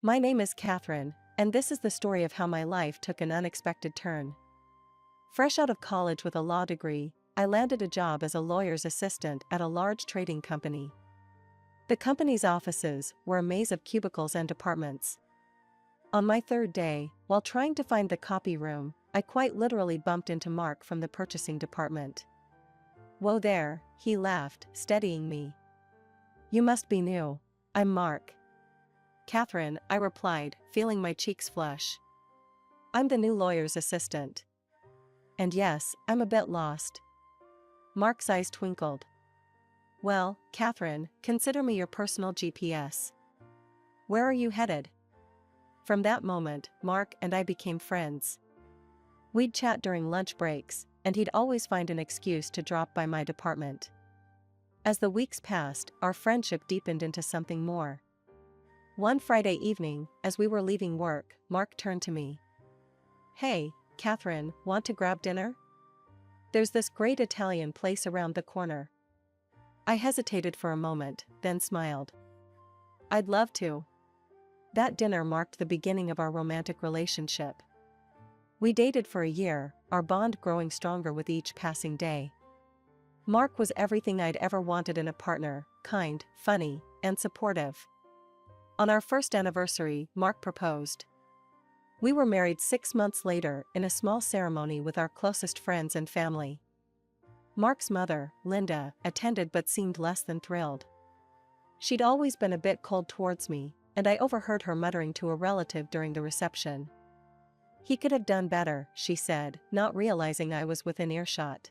My name is Catherine, and this is the story of how my life took an unexpected turn. Fresh out of college with a law degree, I landed a job as a lawyer's assistant at a large trading company. The company's offices were a maze of cubicles and departments. On my third day, while trying to find the copy room, I quite literally bumped into Mark from the purchasing department. "Whoa there," he laughed, steadying me. "You must be new." "I'm Mark." "Catherine," I replied, feeling my cheeks flush. "I'm the new lawyer's assistant." "And yes, I'm a bit lost." Mark's eyes twinkled. "Well, Catherine, consider me your personal GPS. Where are you headed?" From that moment, Mark and I became friends. We'd chat during lunch breaks, and he'd always find an excuse to drop by my department. As the weeks passed, our friendship deepened into something more. One Friday evening, as we were leaving work, Mark turned to me. "Hey, Catherine, want to grab dinner? There's this great Italian place around the corner." I hesitated for a moment, then smiled. "I'd love to." That dinner marked the beginning of our romantic relationship. We dated for a year, our bond growing stronger with each passing day. Mark was everything I'd ever wanted in a partner: kind, funny, and supportive. On our first anniversary, Mark proposed. We were married 6 months later in a small ceremony with our closest friends and family. Mark's mother, Linda, attended but seemed less than thrilled. She'd always been a bit cold towards me, and I overheard her muttering to a relative during the reception. "He could have done better," she said, not realizing I was within earshot.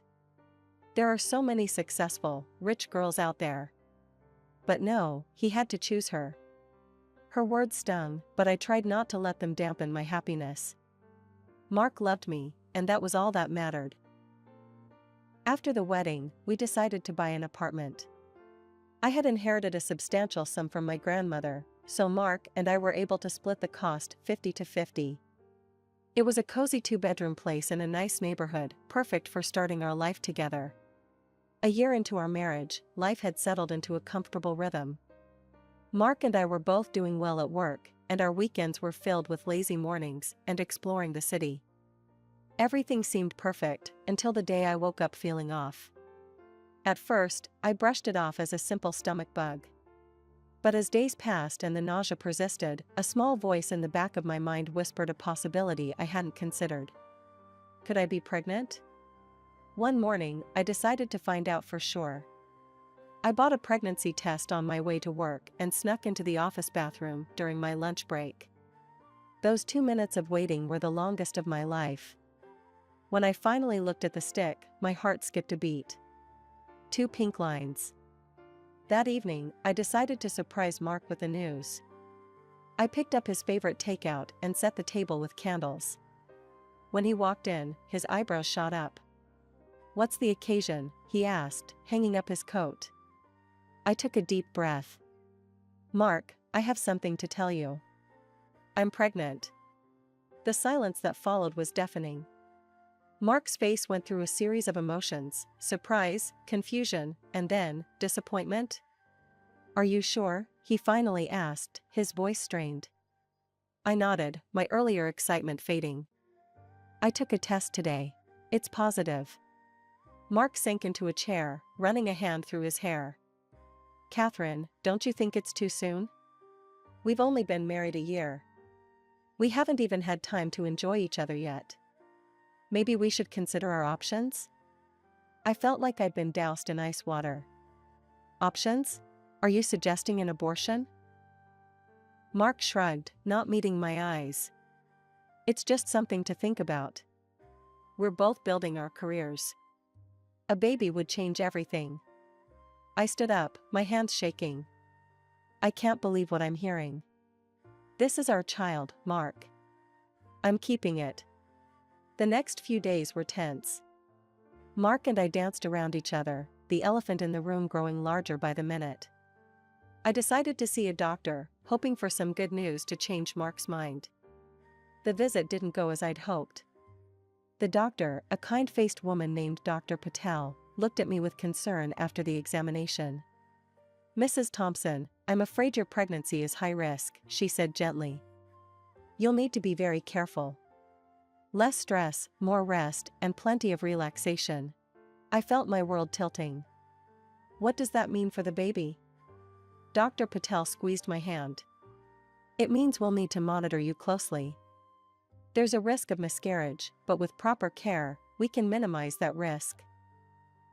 "There are so many successful, rich girls out there." But no, he had to choose her. Her words stung, but I tried not to let them dampen my happiness. Mark loved me, and that was all that mattered. After the wedding, we decided to buy an apartment. I had inherited a substantial sum from my grandmother, so Mark and I were able to split the cost 50-50. It was a cozy 2-bedroom place in a nice neighborhood, perfect for starting our life together. A year into our marriage, life had settled into a comfortable rhythm. Mark and I were both doing well at work, and our weekends were filled with lazy mornings and exploring the city. Everything seemed perfect, until the day I woke up feeling off. At first, I brushed it off as a simple stomach bug. But as days passed and the nausea persisted, a small voice in the back of my mind whispered a possibility I hadn't considered. Could I be pregnant? One morning, I decided to find out for sure. I bought a pregnancy test on my way to work and snuck into the office bathroom during my lunch break. Those 2 minutes of waiting were the longest of my life. When I finally looked at the stick, my heart skipped a beat. 2 pink lines. That evening, I decided to surprise Mark with the news. I picked up his favorite takeout and set the table with candles. When he walked in, his eyebrows shot up. "What's the occasion?" he asked, hanging up his coat. I took a deep breath. "Mark, I have something to tell you. I'm pregnant." The silence that followed was deafening. Mark's face went through a series of emotions: surprise, confusion, and then, disappointment. "Are you sure?" he finally asked, his voice strained. I nodded, my earlier excitement fading. "I took a test today. It's positive." Mark sank into a chair, running a hand through his hair. "Catherine, don't you think it's too soon? We've only been married a year. We haven't even had time to enjoy each other yet. Maybe we should consider our options?" I felt like I'd been doused in ice water. "Options? Are you suggesting an abortion?" Mark shrugged, not meeting my eyes. "It's just something to think about. We're both building our careers. A baby would change everything." I stood up, my hands shaking. "I can't believe what I'm hearing. This is our child, Mark. I'm keeping it." The next few days were tense. Mark and I danced around each other, the elephant in the room growing larger by the minute. I decided to see a doctor, hoping for some good news to change Mark's mind. The visit didn't go as I'd hoped. The doctor, a kind-faced woman named Dr. Patel, looked at me with concern after the examination. Mrs. Thompson, I'm afraid your pregnancy is high risk, she said gently. You'll need to be very careful. Less stress, more rest, and plenty of relaxation. I felt my world tilting. What does that mean for the baby? Dr. Patel squeezed my hand. It means we'll need to monitor you closely. There's a risk of miscarriage, but with proper care, we can minimize that risk.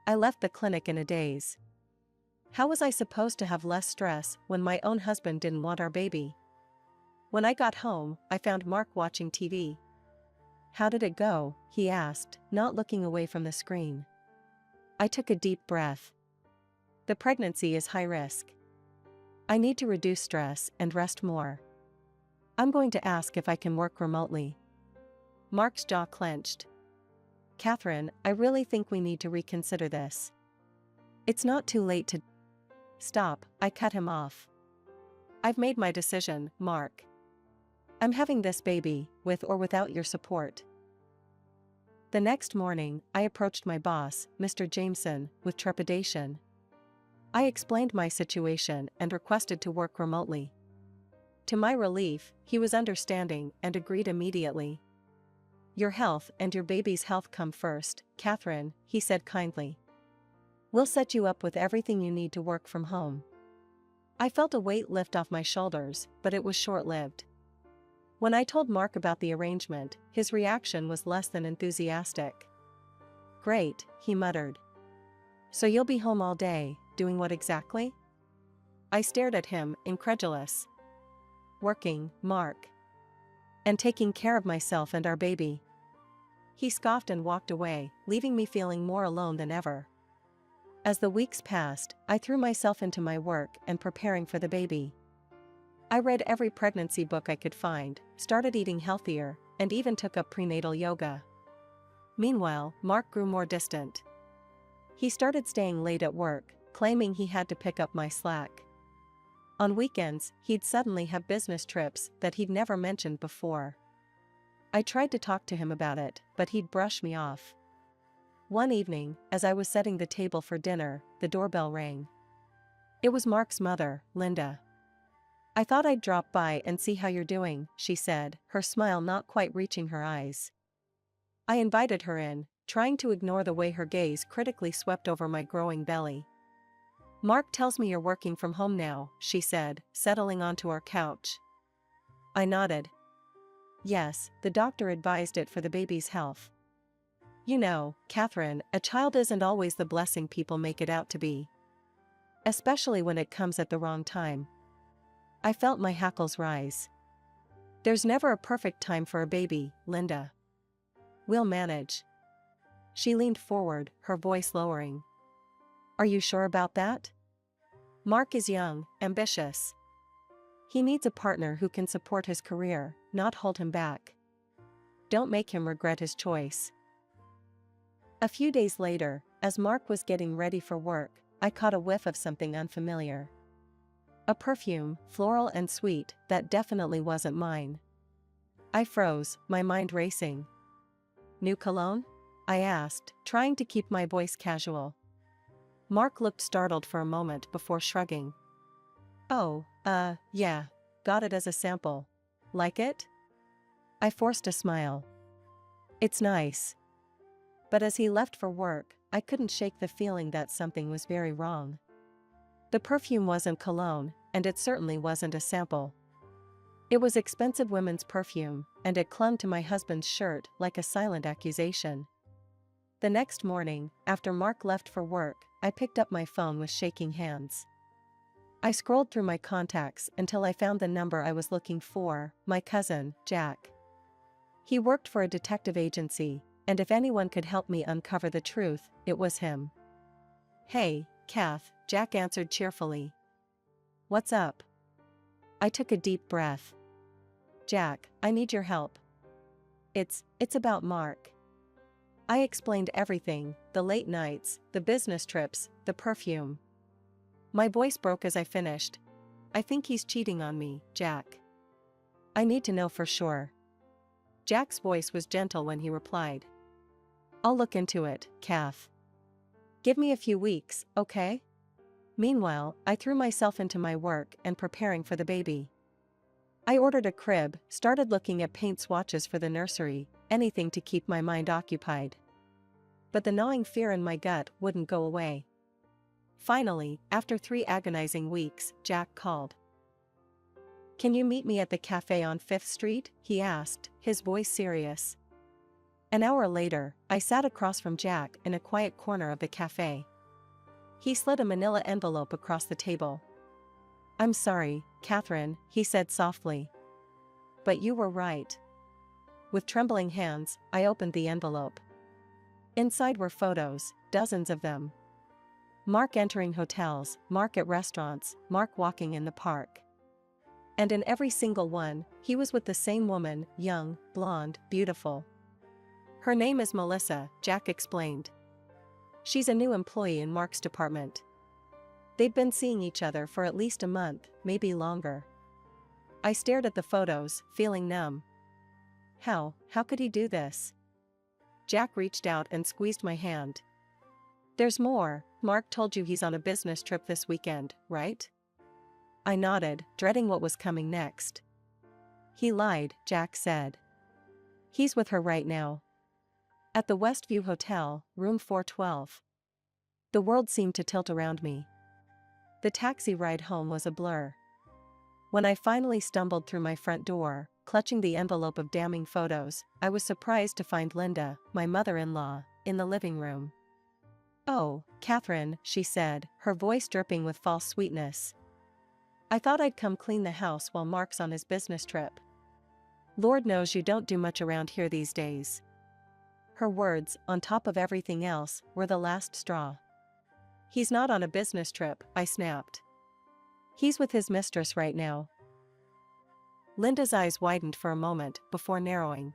I left the clinic in a daze. How was I supposed to have less stress when my own husband didn't want our baby? When I got home, I found Mark watching TV. How did it go? He asked, not looking away from the screen. I took a deep breath. The pregnancy is high risk. I need to reduce stress and rest more. I'm going to ask if I can work remotely. Mark's jaw clenched. Catherine, I really think we need to reconsider this. It's not too late to... Stop, I cut him off. I've made my decision, Mark. I'm having this baby, with or without your support. The next morning, I approached my boss, Mr. Jameson, with trepidation. I explained my situation and requested to work remotely. To my relief, he was understanding and agreed immediately. Your health and your baby's health come first, Catherine, he said kindly. We'll set you up with everything you need to work from home. I felt a weight lift off my shoulders, but it was short-lived. When I told Mark about the arrangement, his reaction was less than enthusiastic. Great, he muttered. So you'll be home all day, doing what exactly? I stared at him, incredulous. Working, Mark. And taking care of myself and our baby. He scoffed and walked away, leaving me feeling more alone than ever. As the weeks passed, I threw myself into my work and preparing for the baby. I read every pregnancy book I could find, started eating healthier, and even took up prenatal yoga. Meanwhile, Mark grew more distant. He started staying late at work, claiming he had to pick up my slack. On weekends, he'd suddenly have business trips that he'd never mentioned before. I tried to talk to him about it, but he'd brush me off. One evening, as I was setting the table for dinner, the doorbell rang. It was Mark's mother, Linda. I thought I'd drop by and see how you're doing, she said, her smile not quite reaching her eyes. I invited her in, trying to ignore the way her gaze critically swept over my growing belly. Mark tells me you're working from home now, she said, settling onto our couch. I nodded. Yes, the doctor advised it for the baby's health. You know, Catherine, a child isn't always the blessing people make it out to be. Especially when it comes at the wrong time. I felt my hackles rise. There's never a perfect time for a baby, Linda. We'll manage. She leaned forward, her voice lowering. Are you sure about that? Mark is young, ambitious. He needs a partner who can support his career, not hold him back. Don't make him regret his choice. A few days later, as Mark was getting ready for work, I caught a whiff of something unfamiliar. A perfume, floral and sweet, that definitely wasn't mine. I froze, my mind racing. New cologne? I asked, trying to keep my voice casual. Mark looked startled for a moment before shrugging. Oh, yeah, got it as a sample. Like it? I forced a smile. It's nice. But as he left for work, I couldn't shake the feeling that something was very wrong. The perfume wasn't cologne, and it certainly wasn't a sample. It was expensive women's perfume, and it clung to my husband's shirt like a silent accusation. The next morning, after Mark left for work, I picked up my phone with shaking hands. I scrolled through my contacts until I found the number I was looking for, my cousin, Jack. He worked for a detective agency, and if anyone could help me uncover the truth, it was him. Hey, Kath, Jack answered cheerfully. What's up? I took a deep breath. Jack, I need your help. It's about Mark. I explained everything, the late nights, the business trips, the perfume. My voice broke as I finished. I think he's cheating on me, Jack. I need to know for sure. Jack's voice was gentle when he replied. I'll look into it, Kath. Give me a few weeks, okay? Meanwhile, I threw myself into my work and preparing for the baby. I ordered a crib, started looking at paint swatches for the nursery, anything to keep my mind occupied. But the gnawing fear in my gut wouldn't go away. Finally, after 3 agonizing weeks, Jack called. "Can you meet me at the cafe on 5th Street?" he asked, his voice serious. An hour later, I sat across from Jack in a quiet corner of the cafe. He slid a manila envelope across the table. "I'm sorry, Catherine," he said softly. "But you were right." With trembling hands, I opened the envelope. Inside were photos, dozens of them. Mark entering hotels, Mark at restaurants, Mark walking in the park. And in every single one, he was with the same woman, young, blonde, beautiful. "Her name is Melissa," Jack explained. "She's a new employee in Mark's department. They'd been seeing each other for at least a month, maybe longer." I stared at the photos, feeling numb. How could he do this? Jack reached out and squeezed my hand. "There's more. Mark told you he's on a business trip this weekend, right?" I nodded, dreading what was coming next. "He lied," Jack said. "He's with her right now. At the Westview Hotel, room 412. The world seemed to tilt around me. The taxi ride home was a blur. When I finally stumbled through my front door, clutching the envelope of damning photos, I was surprised to find Linda, my mother-in-law, in the living room. "Oh, Catherine," she said, her voice dripping with false sweetness. "I thought I'd come clean the house while Mark's on his business trip. Lord knows you don't do much around here these days." Her words, on top of everything else, were the last straw. "He's not on a business trip," I snapped. "He's with his mistress right now." Linda's eyes widened for a moment before narrowing.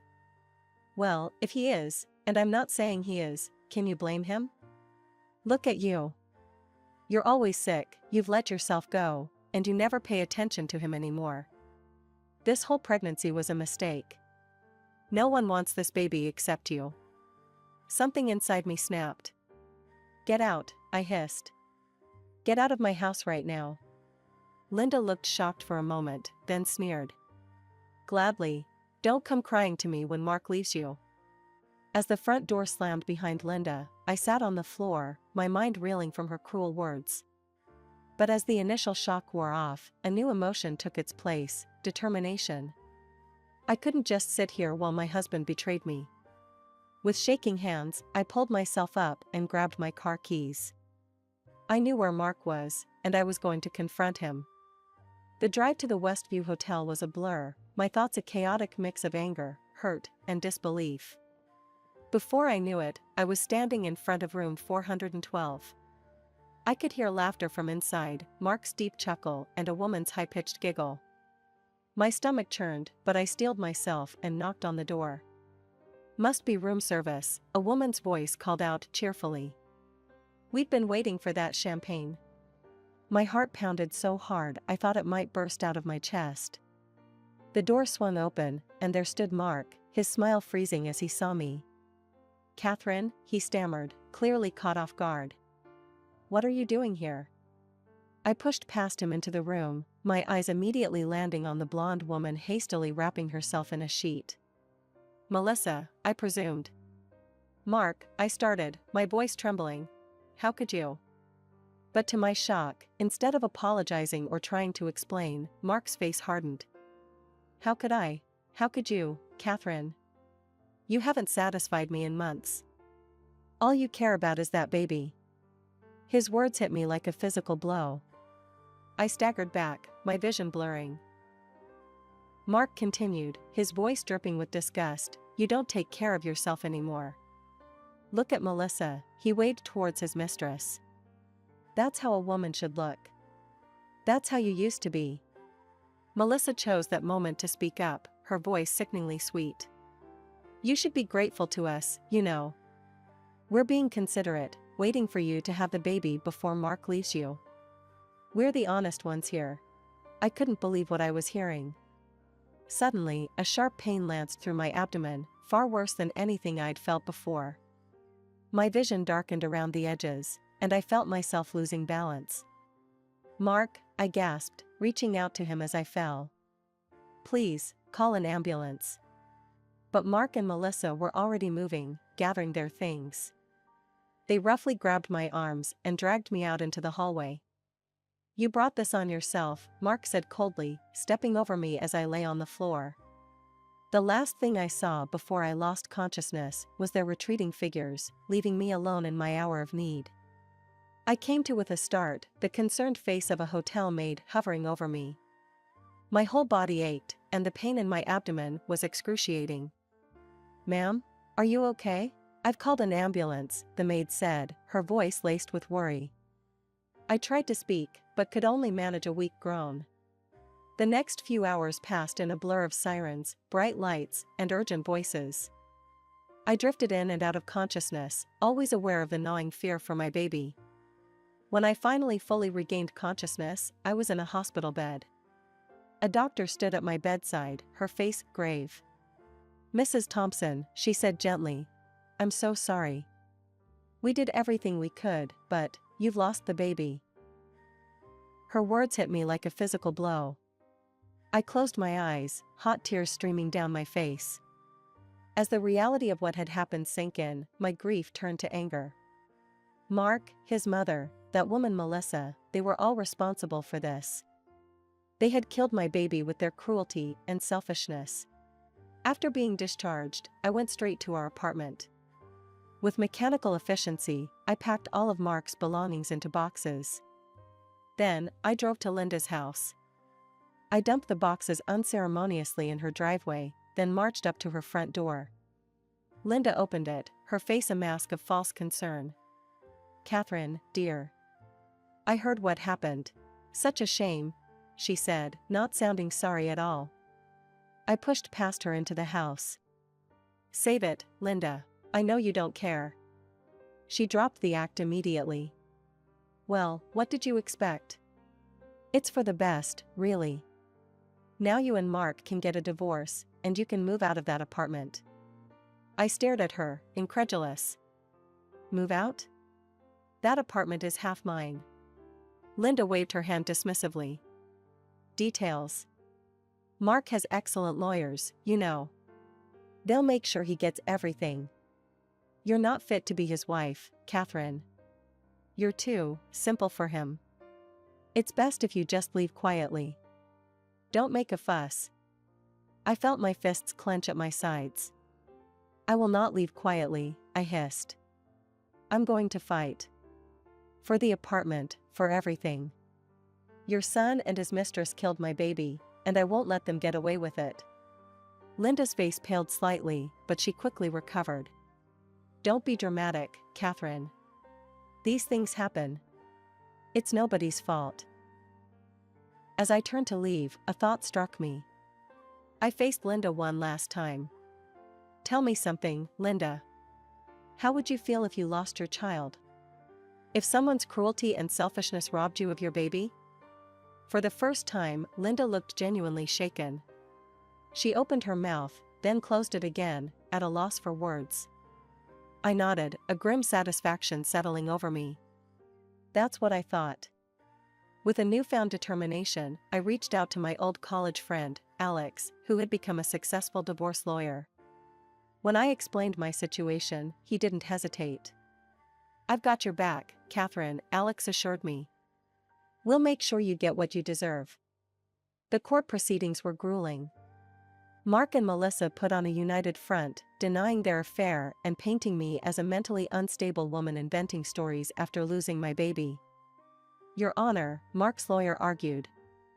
"Well, if he is, and I'm not saying he is, can you blame him? Look at you. You're always sick, you've let yourself go, and you never pay attention to him anymore. This whole pregnancy was a mistake. No one wants this baby except you." Something inside me snapped. "Get out," I hissed. "Get out of my house right now." Linda looked shocked for a moment, then sneered. "Gladly. Don't come crying to me when Mark leaves you." As the front door slammed behind Linda, I sat on the floor, my mind reeling from her cruel words. But as the initial shock wore off, a new emotion took its place: determination. I couldn't just sit here while my husband betrayed me. With shaking hands, I pulled myself up and grabbed my car keys. I knew where Mark was, and I was going to confront him. The drive to the Westview Hotel was a blur, my thoughts a chaotic mix of anger, hurt, and disbelief. Before I knew it, I was standing in front of room 412. I could hear laughter from inside, Mark's deep chuckle, and a woman's high-pitched giggle. My stomach churned, but I steeled myself and knocked on the door. "Must be room service," a woman's voice called out cheerfully. "We'd been waiting for that champagne." My heart pounded so hard I thought it might burst out of my chest. The door swung open, and there stood Mark, his smile freezing as he saw me. "Catherine," he stammered, clearly caught off guard. "What are you doing here?" I pushed past him into the room, my eyes immediately landing on the blonde woman hastily wrapping herself in a sheet. "Melissa, I presumed." "Mark," I started, my voice trembling. "How could you?" But to my shock, instead of apologizing or trying to explain, Mark's face hardened. "How could I? How could you, Catherine? You haven't satisfied me in months. All you care about is that baby." His words hit me like a physical blow. I staggered back, my vision blurring. Mark continued, his voice dripping with disgust. "You don't take care of yourself anymore. Look at Melissa," he waved towards his mistress. "That's how a woman should look. That's how you used to be." Melissa chose that moment to speak up, her voice sickeningly sweet. "You should be grateful to us, you know. We're being considerate, waiting for you to have the baby before Mark leaves you. We're the honest ones here." I couldn't believe what I was hearing. Suddenly, a sharp pain lanced through my abdomen, far worse than anything I'd felt before. My vision darkened around the edges, and I felt myself losing balance. Mark, I gasped, reaching out to him as I fell. Please, call an ambulance. But Mark and Melissa were already moving, gathering their things. They roughly grabbed my arms and dragged me out into the hallway. You brought this on yourself, Mark said coldly, stepping over me as I lay on the floor. The last thing I saw before I lost consciousness was their retreating figures, leaving me alone in my hour of need. I came to with a start, the concerned face of a hotel maid hovering over me. My whole body ached, and the pain in my abdomen was excruciating. Ma'am, are you okay? I've called an ambulance, the maid said, her voice laced with worry. I tried to speak, but could only manage a weak groan. The next few hours passed in a blur of sirens, bright lights, and urgent voices. I drifted in and out of consciousness, always aware of the gnawing fear for my baby. When I finally fully regained consciousness, I was in a hospital bed. A doctor stood at my bedside, her face grave. Mrs. Thompson, she said gently, I'm so sorry. We did everything we could, but you've lost the baby. Her words hit me like a physical blow. I closed my eyes, hot tears streaming down my face. As the reality of what had happened sank in, my grief turned to anger. Mark, his mother, that woman Melissa, they were all responsible for this. They had killed my baby with their cruelty and selfishness. After being discharged, I went straight to our apartment. With mechanical efficiency, I packed all of Mark's belongings into boxes. Then, I drove to Linda's house. I dumped the boxes unceremoniously in her driveway, then marched up to her front door. Linda opened it, her face a mask of false concern. Catherine, dear. I heard what happened. Such a shame, she said, not sounding sorry at all. I pushed past her into the house. Save it, Linda. I know you don't care. She dropped the act immediately. Well, what did you expect? It's for the best, really. Now you and Mark can get a divorce, and you can move out of that apartment. I stared at her, incredulous. Move out? That apartment is half mine. Linda waved her hand dismissively. Details. Mark has excellent lawyers, you know. They'll make sure he gets everything. You're not fit to be his wife, Catherine. You're too simple for him. It's best if you just leave quietly. Don't make a fuss. I felt my fists clench at my sides. I will not leave quietly, I hissed. I'm going to fight. For the apartment, for everything. Your son and his mistress killed my baby, and I won't let them get away with it. Linda's face paled slightly, but she quickly recovered. Don't be dramatic, Catherine. These things happen. It's nobody's fault. As I turned to leave, a thought struck me. I faced Linda one last time. Tell me something, Linda. How would you feel if you lost your child? If someone's cruelty and selfishness robbed you of your baby? For the first time, Linda looked genuinely shaken. She opened her mouth, then closed it again, at a loss for words. I nodded, a grim satisfaction settling over me. That's what I thought. With a newfound determination, I reached out to my old college friend, Alex, who had become a successful divorce lawyer. When I explained my situation, he didn't hesitate. I've got your back, Catherine, Alex assured me. We'll make sure you get what you deserve. The court proceedings were grueling. Mark and Melissa put on a united front, denying their affair and painting me as a mentally unstable woman inventing stories after losing my baby. Your Honor, Mark's lawyer argued.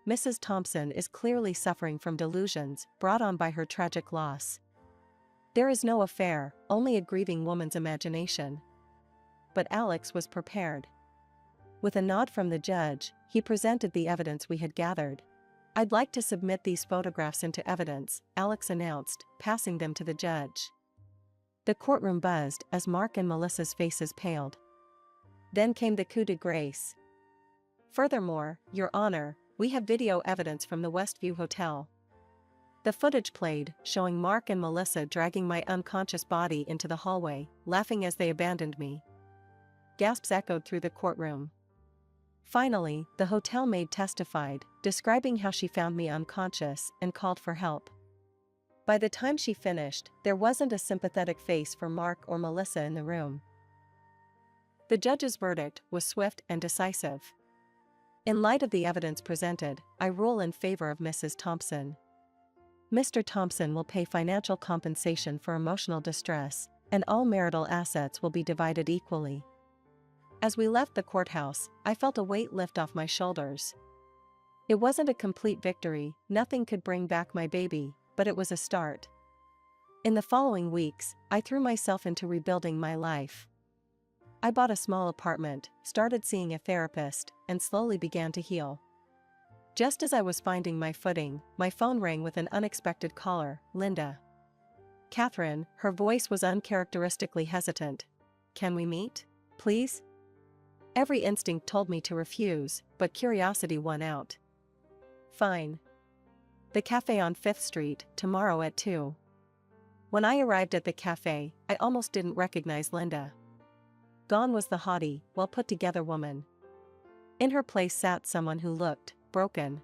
Mrs. Thompson is clearly suffering from delusions brought on by her tragic loss. There is no affair, only a grieving woman's imagination. But Alex was prepared. With a nod from the judge, he presented the evidence we had gathered. I'd like to submit these photographs into evidence, Alex announced, passing them to the judge. The courtroom buzzed as Mark and Melissa's faces paled. Then came the coup de grace. Furthermore, Your Honor, we have video evidence from the Westview Hotel. The footage played, showing Mark and Melissa dragging my unconscious body into the hallway, laughing as they abandoned me. Gasps echoed through the courtroom. Finally, the hotel maid testified, describing how she found me unconscious and called for help. By the time she finished, there wasn't a sympathetic face for Mark or Melissa in the room. The judge's verdict was swift and decisive. In light of the evidence presented, I rule in favor of Mrs. Thompson. Mr. Thompson will pay financial compensation for emotional distress, and all marital assets will be divided equally. As we left the courthouse, I felt a weight lift off my shoulders. It wasn't a complete victory, nothing could bring back my baby, but it was a start. In the following weeks, I threw myself into rebuilding my life. I bought a small apartment, started seeing a therapist, and slowly began to heal. Just as I was finding my footing, my phone rang with an unexpected caller, Linda. Catherine, her voice was uncharacteristically hesitant. "Can we meet, please?" Every instinct told me to refuse, but curiosity won out. "Fine. The cafe on 5th Street, tomorrow at 2. When I arrived at the cafe, I almost didn't recognize Linda. Gone was the haughty, well-put-together woman. In her place sat someone who looked broken.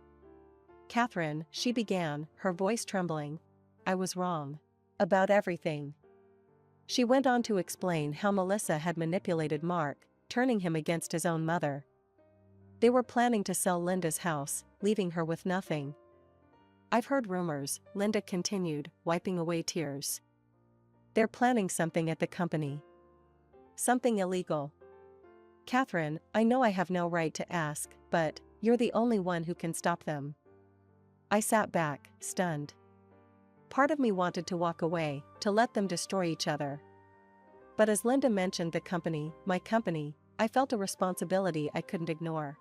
"Catherine," she began, her voice trembling. "I was wrong. About everything." She went on to explain how Melissa had manipulated Mark, turning him against his own mother. They were planning to sell Linda's house, leaving her with nothing. "I've heard rumors," Linda continued, wiping away tears. "They're planning something at the company. Something illegal. Catherine, I know I have no right to ask, but you're the only one who can stop them." I sat back, stunned. Part of me wanted to walk away, to let them destroy each other. But as Linda mentioned the company, my company, I felt a responsibility I couldn't ignore.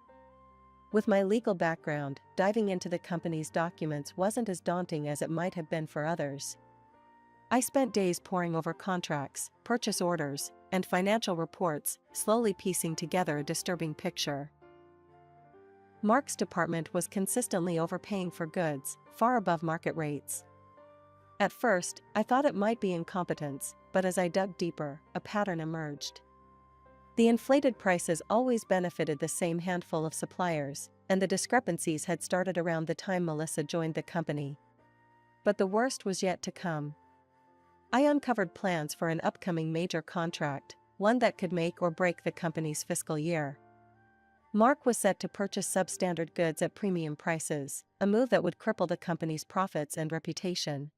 With my legal background, diving into the company's documents wasn't as daunting as it might have been for others. I spent days poring over contracts, purchase orders, and financial reports, slowly piecing together a disturbing picture. Mark's department was consistently overpaying for goods, far above market rates. At first, I thought it might be incompetence, but as I dug deeper, a pattern emerged. The inflated prices always benefited the same handful of suppliers, and the discrepancies had started around the time Melissa joined the company. But the worst was yet to come. I uncovered plans for an upcoming major contract, one that could make or break the company's fiscal year. Mark was set to purchase substandard goods at premium prices, a move that would cripple the company's profits and reputation.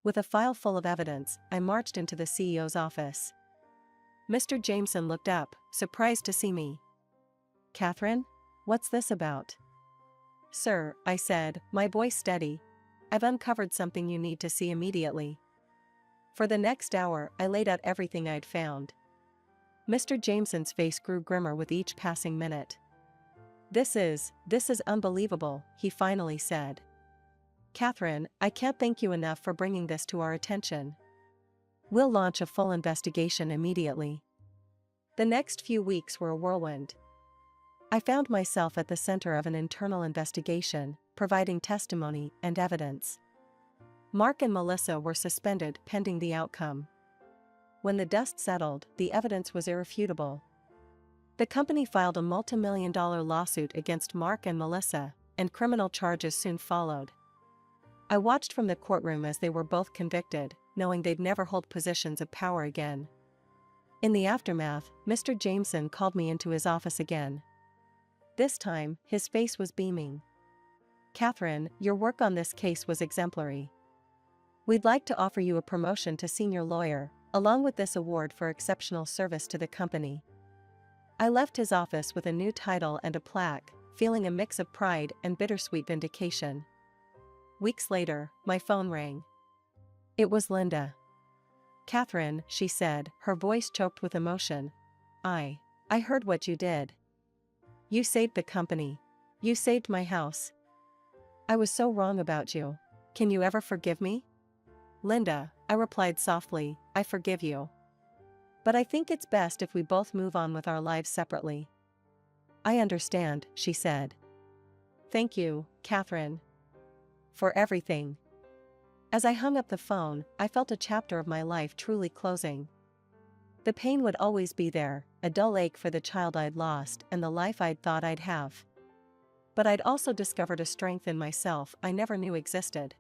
With a file full of evidence, I marched into the CEO's office. Mr. Jameson looked up, surprised to see me. "Catherine? What's this about?" "Sir," I said, my voice steady, "I've uncovered something you need to see immediately." For the next hour, I laid out everything I'd found. Mr. Jameson's face grew grimmer with each passing minute. This is unbelievable," he finally said. "Catherine, I can't thank you enough for bringing this to our attention. We'll launch a full investigation immediately." The next few weeks were a whirlwind. I found myself at the center of an internal investigation, providing testimony and evidence. Mark and Melissa were suspended pending the outcome. When the dust settled, the evidence was irrefutable. The company filed a multi-million-dollar lawsuit against Mark and Melissa, and criminal charges soon followed. I watched from the courtroom as they were both convicted, knowing they'd never hold positions of power again. In the aftermath, Mr. Jameson called me into his office again. This time, his face was beaming. "Catherine, your work on this case was exemplary. We'd like to offer you a promotion to senior lawyer, along with this award for exceptional service to the company." I left his office with a new title and a plaque, feeling a mix of pride and bittersweet vindication. Weeks later, my phone rang. It was Linda. "Catherine," she said, her voice choked with emotion. I heard what you did. You saved the company. You saved my house. I was so wrong about you. Can you ever forgive me?" "Linda," I replied softly, "I forgive you. But I think it's best if we both move on with our lives separately." "I understand," she said. "Thank you, Catherine. For everything." As I hung up the phone, I felt a chapter of my life truly closing. The pain would always be there, a dull ache for the child I'd lost and the life I'd thought I'd have. But I'd also discovered a strength in myself I never knew existed.